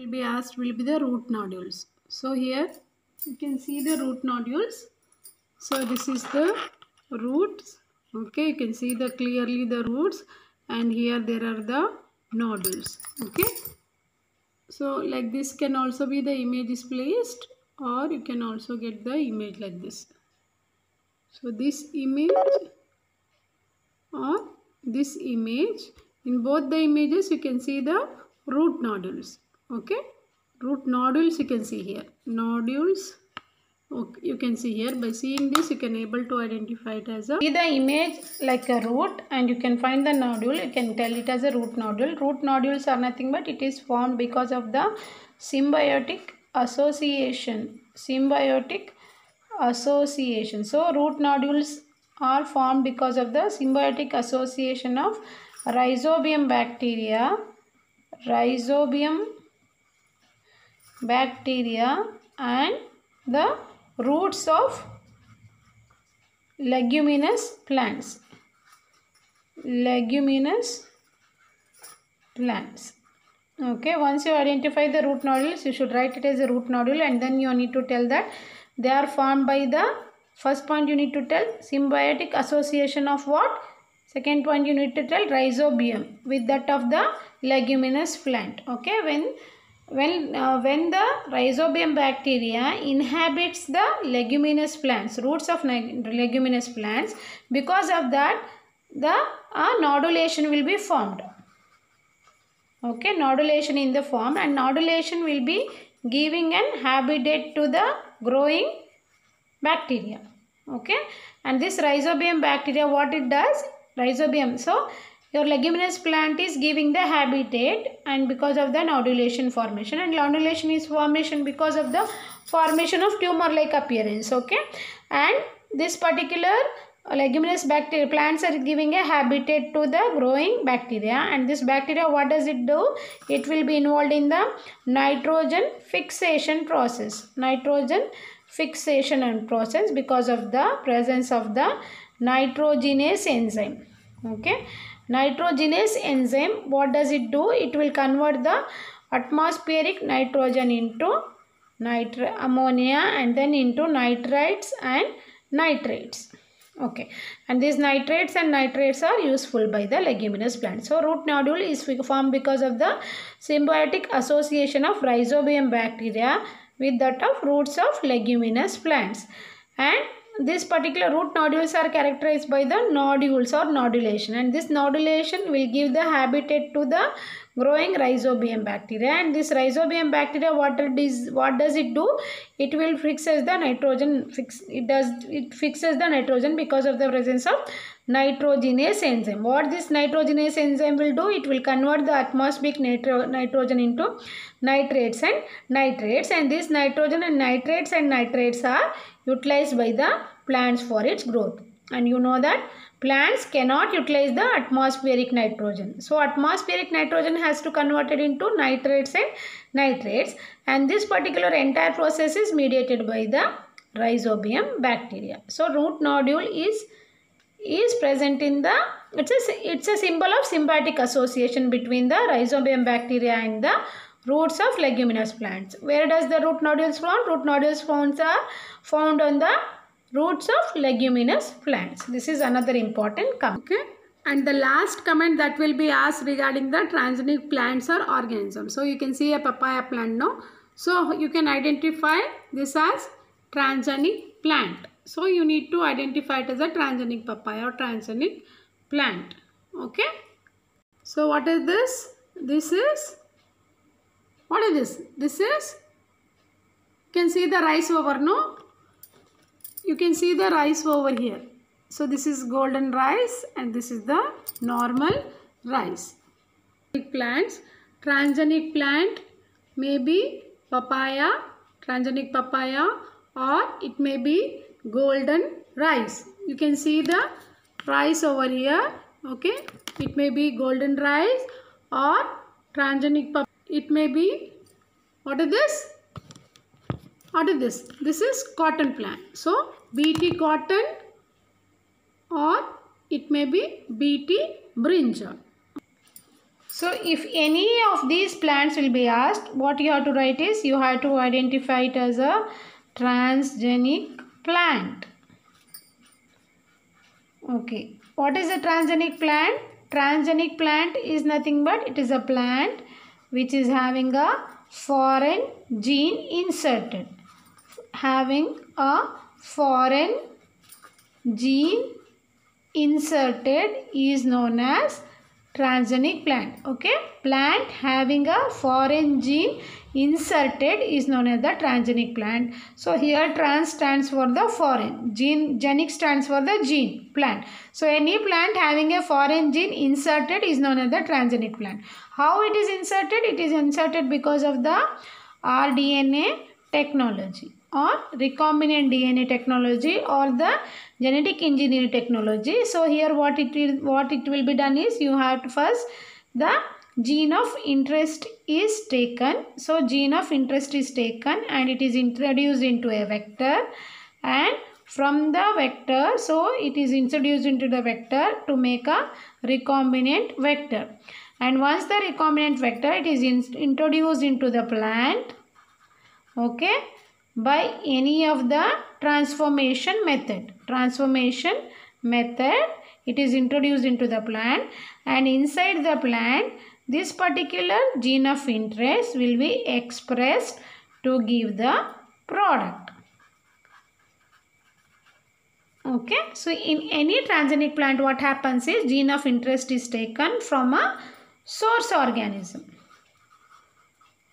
will be asked will be the root nodules. So here you can see the root nodules. So this is the roots. Okay, you can see the clearly the roots, and here there are the nodules. Okay, so like this can also be the image is placed, or you can also get the image like this. So this image or this image, in both the images you can see the root nodules. Okay, root nodules you can see here, nodules. Okay, you can see here, by seeing this you can able to identify it as a, see the image like a root, and you can find the nodule, you can tell it as a root nodule. Root nodules are nothing but it is formed because of the symbiotic association. Symbiotic association. So root nodules are formed because of the symbiotic association of rhizobium bacteria and the roots of leguminous plants. Okay, once you identify the root nodules, you should write it as a root nodule, and then you need to tell that they are formed by the, first point you need to tell symbiotic association of what, second point you need to tell rhizobium with that of the leguminous plant. Okay, when the rhizobium bacteria inhabits the leguminous plants, roots of leguminous plants, because of that the nodulation will be formed. Okay, nodulation in the form, and nodulation will be giving an habitat to the growing bacteria. Okay, and this rhizobium bacteria, what it does, rhizobium, so your leguminous plant is giving the habitat, and because of the nodulation formation, and nodulation is formation because of the formation of tumor like appearance. Okay, and this particular leguminous bacteria plants are giving a habitat to the growing bacteria, and this bacteria, what does it do, it will be involved in the nitrogen fixation process. Nitrogen fixation and process because of the presence of the nitrogenase enzyme. Okay, nitrogenase enzyme, what does it do, it will convert the atmospheric nitrogen into ammonia, and then into nitrites and nitrates. Okay, and these nitrates and nitrates are useful by the leguminous plant. So root nodule is formed because of the symbiotic association of rhizobium bacteria with that of roots of leguminous plants, and this particular root nodules are characterized by the nodules or nodulation, and this nodulation will give the habitat to the growing rhizobium bacteria, and this rhizobium bacteria, what does it do, it will fixes the nitrogen, it fixes the nitrogen because of the presence of nitrogenase enzyme. What this nitrogenase enzyme will do, it will convert the atmospheric nitrogen into nitrates and nitrates, and this nitrogen and nitrates are utilized by the plants for its growth. And you know that plants cannot utilize the atmospheric nitrogen, so atmospheric nitrogen has to convert it into nitrates and nitrates, and this particular entire process is mediated by the rhizobium bacteria. So root nodule is present in the, it's a symbol of symbiotic association between the rhizobium bacteria and the roots of leguminous plants. Where does the root nodules found? Root nodules are found on the roots of leguminous plants. This is another important comment. Okay, and the last comment that will be asked regarding the transgenic plants or organisms. So you can see a papaya plant now. So you can identify this as transgenic plant. So you need to identify it as a transgenic papaya or transgenic plant. Okay. So what is this? This is, what is this? This is, you can see the rice over, no? You can see the rice over here. So this is golden rice and this is the normal rice. Plants, transgenic plant may be papaya, transgenic papaya, or it may be golden rice. You can see the rice over here. Okay, it may be golden rice or transgenic papaya. It may be, what is this? What is this? This is cotton plant. So BT cotton, or it may be BT brinjal. So if any of these plants will be asked, what you have to write is, you have to identify it as a transgenic plant. Okay, what is a transgenic plant? Transgenic plant is nothing but it is a plant which is having a foreign gene inserted. Having a foreign gene inserted is known as transgenic plant. Okay, plant having a foreign gene inserted is known as the transgenic plant. So here trans stands for the foreign, genic stands for the gene, plant. So any plant having a foreign gene inserted is known as the transgenic plant. How it is inserted? It is inserted because of the rDNA technology or recombinant DNA technology or the genetic engineering technology. So here what it will be done is, you have to first the gene of interest is taken. So gene of interest is taken and it is introduced into a vector, and from the vector, so it is introduced into the vector to make a recombinant vector. And once the recombinant vector, it is introduced into the plant, okay, by any of the transformation method. It is introduced into the plant, and inside the plant this particular gene of interest will be expressed to give the product. Okay, so in any transgenic plant what happens is, gene of interest is taken from a source organism.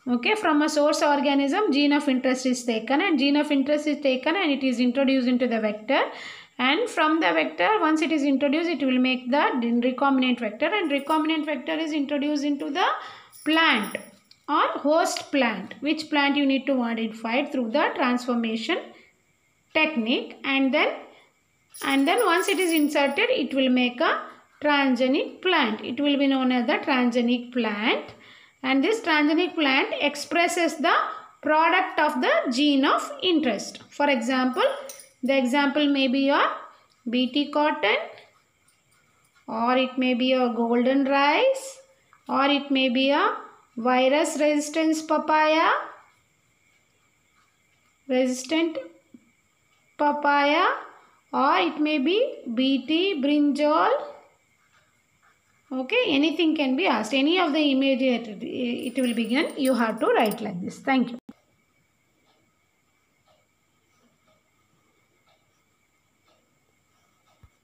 Okay, from a source organism gene of interest is taken, and gene of interest is taken and it is introduced into the vector, and from the vector, once it is introduced, it will make the recombinant vector, and recombinant vector is introduced into the plant or host plant, which plant you need to modify through the transformation technique, and then once it is inserted, it will make a transgenic plant. It will be known as the transgenic plant. And this transgenic plant expresses the product of the gene of interest. For example, the example may be your BT cotton, or it may be a golden rice, or it may be a virus resistant papaya, or it may be BT brinjal. Okay, anything can be asked. Any of the image it will begin. You have to write like this. Thank you.